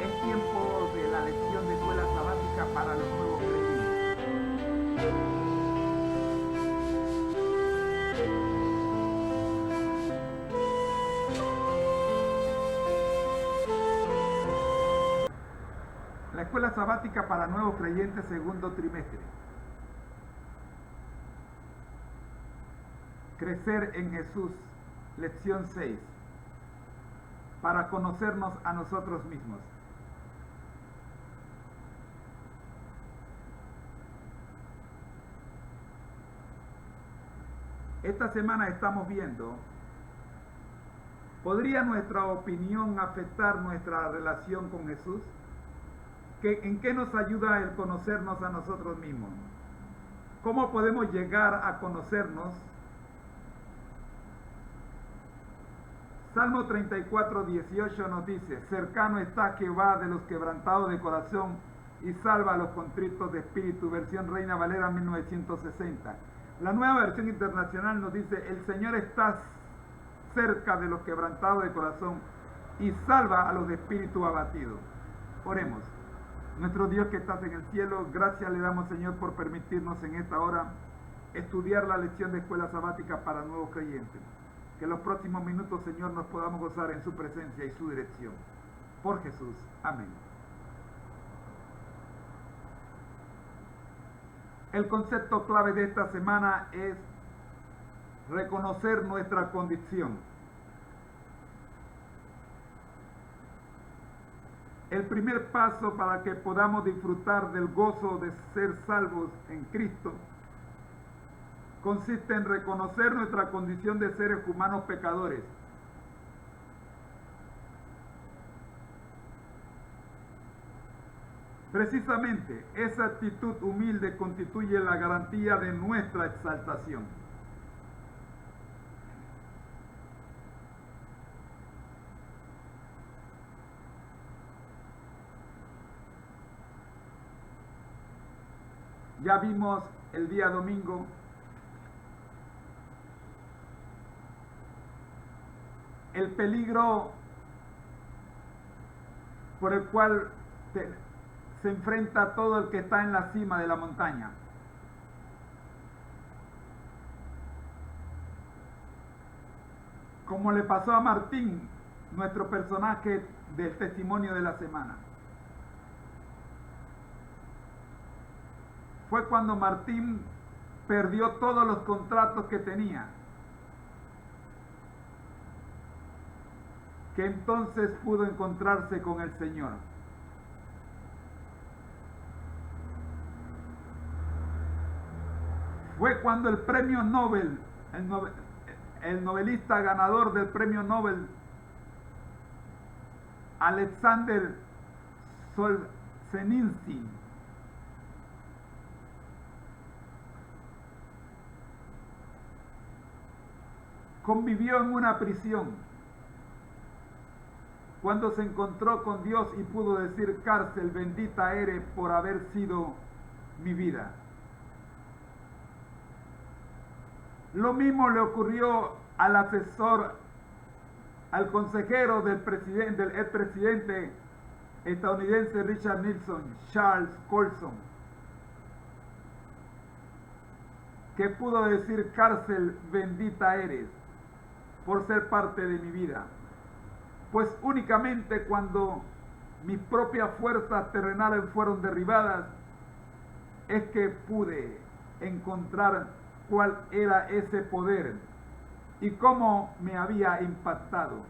Es tiempo de la lección de escuela sabática para los nuevos creyentes. La escuela sabática para nuevos creyentes, segundo trimestre. Crecer en Jesús, lección 6. Para conocernos a nosotros mismos. Esta semana estamos viendo, ¿podría nuestra opinión afectar nuestra relación con Jesús? ¿En qué nos ayuda el conocernos a nosotros mismos? ¿Cómo podemos llegar a conocernos? Salmo 34, 18 nos dice: cercano está Jehová de los quebrantados de corazón y salva a los contritos de espíritu. Versión Reina Valera 1960. La nueva versión internacional nos dice: el Señor está cerca de los quebrantados de corazón y salva a los de espíritu abatido. Oremos. Nuestro Dios que estás en el cielo, gracias le damos, Señor, por permitirnos en esta hora estudiar la lección de escuela sabática para nuevos creyentes. Que en los próximos minutos, Señor, nos podamos gozar en su presencia y su dirección. Por Jesús. Amén. El concepto clave de esta semana es reconocer nuestra condición. El primer paso para que podamos disfrutar del gozo de ser salvos en Cristo consiste en reconocer nuestra condición de seres humanos pecadores. Precisamente, esa actitud humilde constituye la garantía de nuestra exaltación. Ya vimos el día domingo el peligro por el cual se enfrenta todo el que está en la cima de la montaña. Como le pasó a Martín, nuestro personaje del testimonio de la semana. Fue cuando Martín perdió todos los contratos que tenía, que entonces pudo encontrarse con el Señor. Fue cuando el premio Nobel, el novelista ganador del premio Nobel, Alexander Solzhenitsyn, convivió en una prisión, cuando se encontró con Dios y pudo decir: cárcel, bendita eres por haber sido mi vida. Lo mismo le ocurrió al asesor, al consejero del expresidente estadounidense Richard Nixon, Charles Colson, que pudo decir: cárcel, bendita eres por ser parte de mi vida. Pues únicamente cuando mis propias fuerzas terrenales fueron derribadas es que pude encontrar cuál era ese poder y cómo me había impactado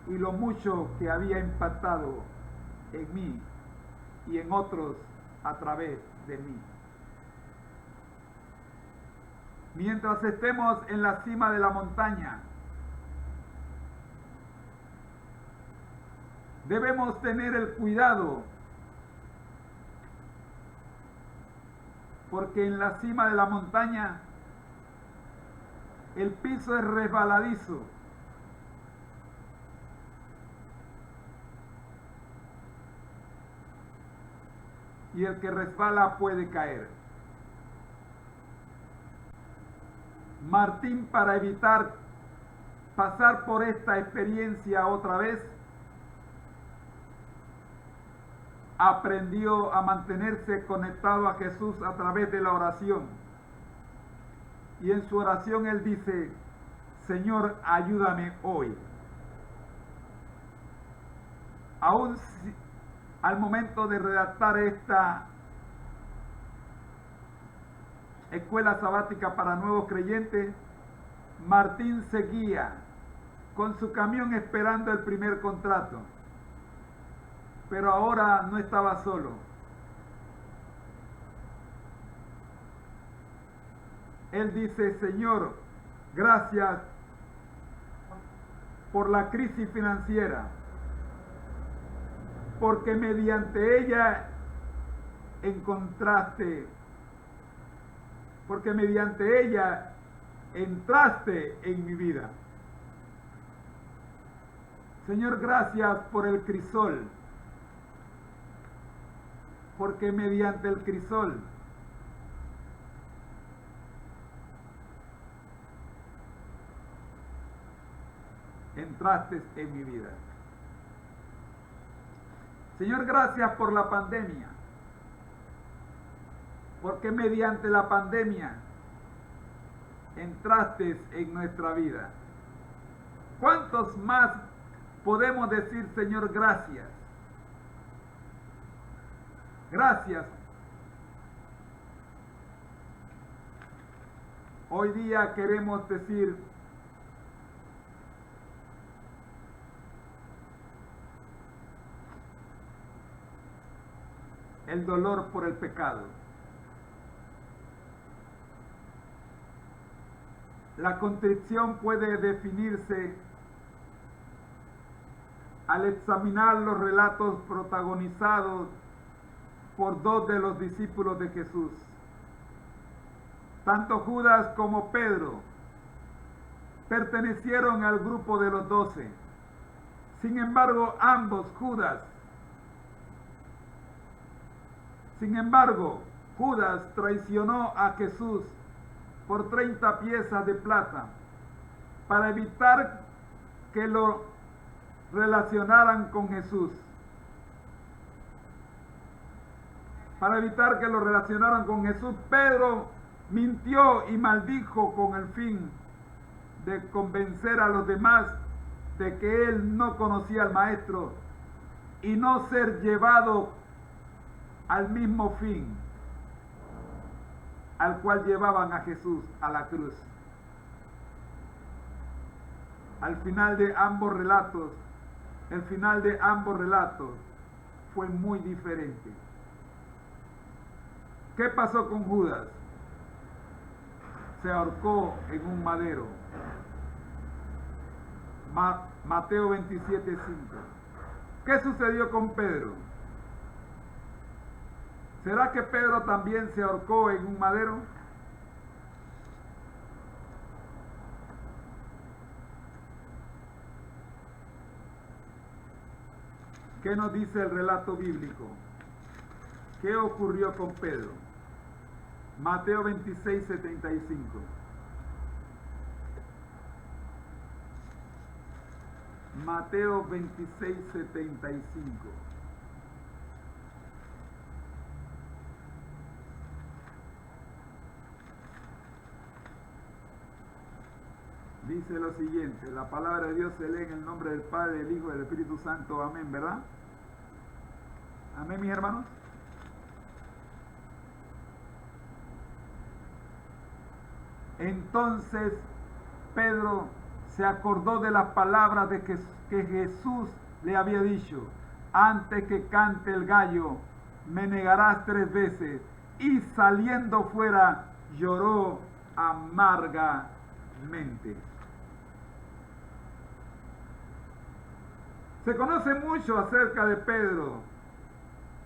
y lo mucho que había impactado en mí y en otros a través de mí. Mientras estemos en la cima de la montaña, debemos tener el cuidado, porque en la cima de la montaña el piso es resbaladizo. Y el que resbala puede caer. Martín, para evitar pasar por esta experiencia otra vez, aprendió a mantenerse conectado a Jesús a través de la oración. Y en su oración él dice: Señor, ayúdame hoy. Aún al momento de redactar esta escuela sabática para nuevos creyentes, Martín seguía con su camión esperando el primer contrato. Pero ahora no estaba solo. Él dice: Señor, gracias por la crisis financiera, porque mediante ella entraste en mi vida. Señor, gracias por el crisol, porque mediante el crisol entraste en mi vida. Señor, gracias por la pandemia, porque mediante la pandemia entraste en nuestra vida. ¿Cuántos más podemos decir: Señor, gracias? Gracias. Hoy día queremos decir: el dolor por el pecado. La contrición puede definirse al examinar los relatos protagonizados por dos de los discípulos de Jesús. Tanto Judas como Pedro pertenecieron al grupo de los 12. Sin embargo, Judas traicionó a Jesús por 30 piezas de plata para evitar que lo relacionaran con Jesús. Pedro mintió y maldijo con el fin de convencer a los demás de que él no conocía al Maestro y no ser llevado al mismo fin al cual llevaban a Jesús, a la cruz. El final de ambos relatos fue muy diferente. ¿Qué pasó con Judas? Se ahorcó en un madero. Mateo 27:5. ¿Qué sucedió con Pedro? ¿Será que Pedro también se ahorcó en un madero? ¿Qué nos dice el relato bíblico? ¿Qué ocurrió con Pedro? Mateo 26:75. Mateo 26:75. Dice lo siguiente: la palabra de Dios se lee en el nombre del Padre, del Hijo y del Espíritu Santo. Amén, ¿verdad? Amén, mis hermanos. Entonces Pedro se acordó de las palabras de que Jesús le había dicho: antes que cante el gallo, me negarás 3 veces. Y saliendo fuera, lloró amargamente. Se conoce mucho acerca de Pedro,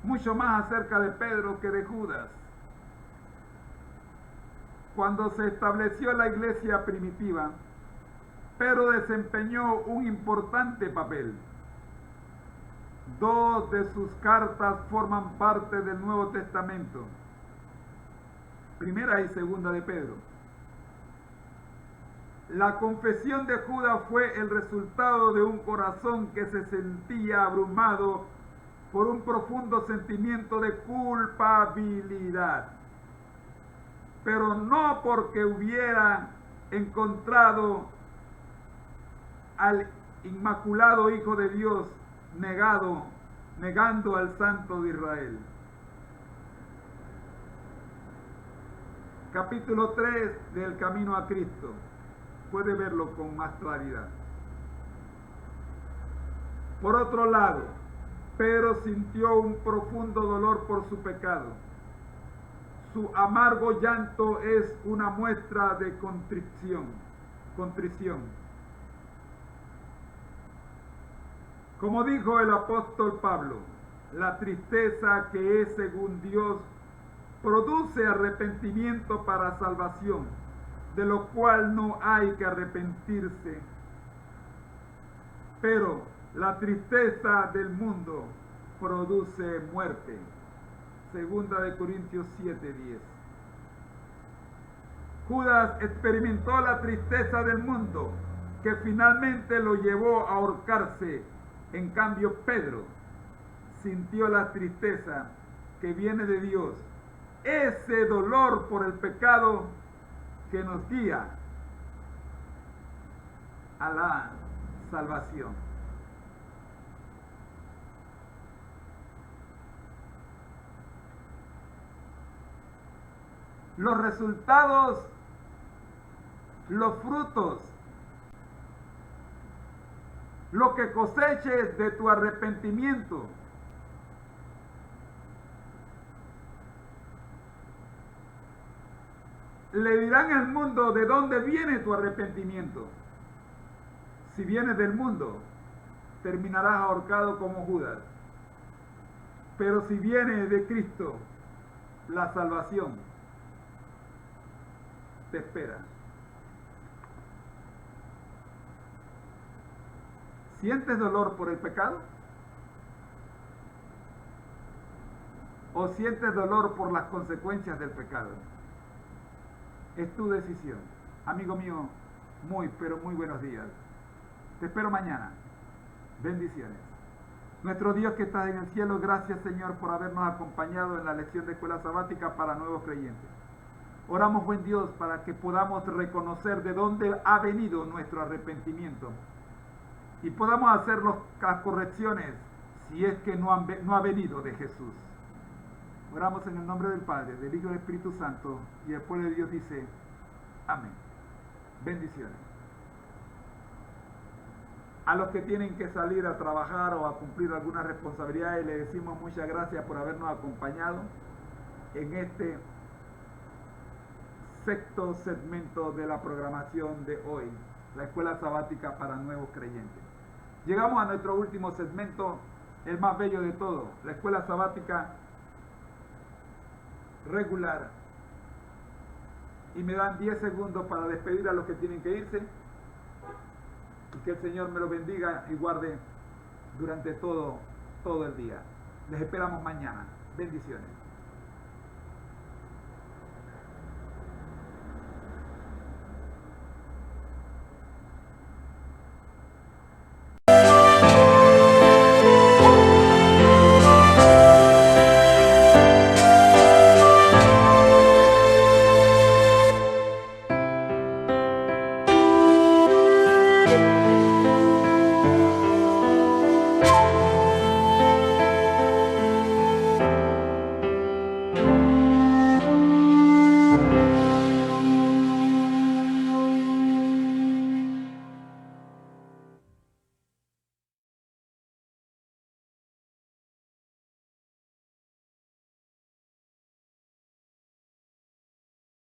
mucho más acerca de Pedro que de Judas. Cuando se estableció la iglesia primitiva, Pedro desempeñó un importante papel. 2 de sus cartas forman parte del Nuevo Testamento, Primera y Segunda de Pedro. La confesión de Judas fue el resultado de un corazón que se sentía abrumado por un profundo sentimiento de culpabilidad, pero no porque hubiera encontrado al inmaculado Hijo de Dios negando al Santo de Israel. Capítulo 3 del Camino a Cristo. Puede verlo con más claridad. Por otro lado, Pedro sintió un profundo dolor por su pecado. Su amargo llanto es una muestra de contrición. Como dijo el apóstol Pablo, la tristeza que es según Dios produce arrepentimiento para salvación, de lo cual no hay que arrepentirse. Pero la tristeza del mundo produce muerte. Segunda de Corintios 7:10. Judas experimentó la tristeza del mundo, que finalmente lo llevó a ahorcarse. En cambio, Pedro sintió la tristeza que viene de Dios, ese dolor por el pecado que nos guía a la salvación. Los resultados, los frutos, lo que coseches de tu arrepentimiento le dirán al mundo de dónde viene tu arrepentimiento. Si viene del mundo, terminarás ahorcado como Judas. Pero si viene de Cristo, la salvación te espera. ¿Sientes dolor por el pecado? ¿O sientes dolor por las consecuencias del pecado? Es tu decisión. Amigo mío, pero muy buenos días. Te espero mañana. Bendiciones. Nuestro Dios que está en el cielo, gracias Señor por habernos acompañado en la lección de escuela sabática para nuevos creyentes. Oramos, buen Dios, para que podamos reconocer de dónde ha venido nuestro arrepentimiento y podamos hacer las correcciones si es que no ha venido de Jesús. Oramos en el nombre del Padre, del Hijo y del Espíritu Santo, y el pueblo de Dios dice, amén. Bendiciones. A los que tienen que salir a trabajar o a cumplir algunas responsabilidades, les decimos muchas gracias por habernos acompañado en este sexto segmento de la programación de hoy, la escuela sabática para nuevos creyentes. Llegamos a nuestro último segmento, el más bello de todo, la escuela sabática regular. Y me dan 10 segundos para despedir a los que tienen que irse, y que el Señor me los bendiga y guarde durante todo el día. Les esperamos mañana. Bendiciones.